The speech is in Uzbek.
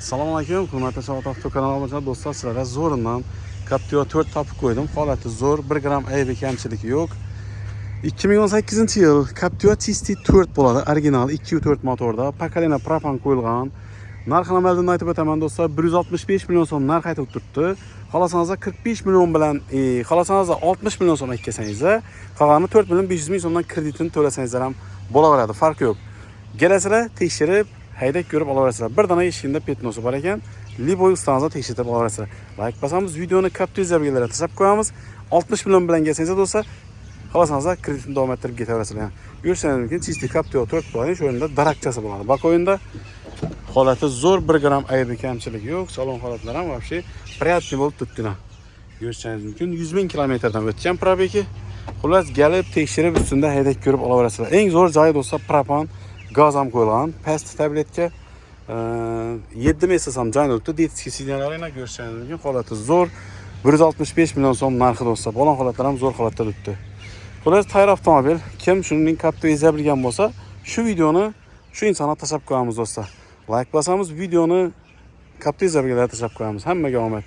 Assalomu alaykum, hurmatli Savat Avto kanalimizga do'stlar, sizlarga zo'rindan Captiva 4 topib qo'ydim. Holati zo'r, 1 gram aybi kamchiligi yo'q. 2018-yil Captiva Tisti 4 bo'ladi, original 2.4 motorda, pakalina propan qo'yilgan. Narxini oldin aytib o'taman do'stlar, 165 million so'm narx aytib turibdi. Xohlasangiz 45 million bilan, xohlasangiz 60 million so'm aytsangiz, qolgani 4 million 500 ming so'mdan kreditini to'lasangiz ham bo'laveradi, farqi yo'q. Kelasizlar, tekshirib haydab ko'rib olaverasizlar. Bir dona eshigida petnosi bor ekan, liboy ustangizni tekshirib olaverasizlar. Like bosamiz, videoni Captiva belgilariga tashlab qo'yamiz. 60 million bilan kelsangiz do'stlar, xohlasangiz kreditni davom ettirib ketaverasizlar. Ko'rsangiz mumkin, Tisti Captiva 4 bo'ladi, shu o'rinda darakchasi bo'ladi. Bak o'yinda holati zo'r, 1 gram aybi kamchiligi yo'q, salon holatlari ham вообще приятный bo'lib turibdi. Ko'rsangiz mumkin, 100 ming kilometrdan o'tgan probegi. Xullas, galib tekshirib ustunda haydab ko'rib olaverasizlar. Eng zo'r joyi do'stlar propan gaz ham qo'yilgan, past tabletga 7 mesasam joy o'tdi. Detskiy signallarni ko'rsangiz mumkin, holati zo'r, 165 million so'm narxi do'stlar. Bo'lgan holatlar ham zo'r holatda turibdi. Xullas, tayyor avtomobil. Kim shuning Captiva bilgan bo'lsa, shu videoni shu insonga tashlab qo'yamiz do'stlar. Like bosamiz, videoni Captiva belgilariga tashlab qo'yamiz. Hammaga omad.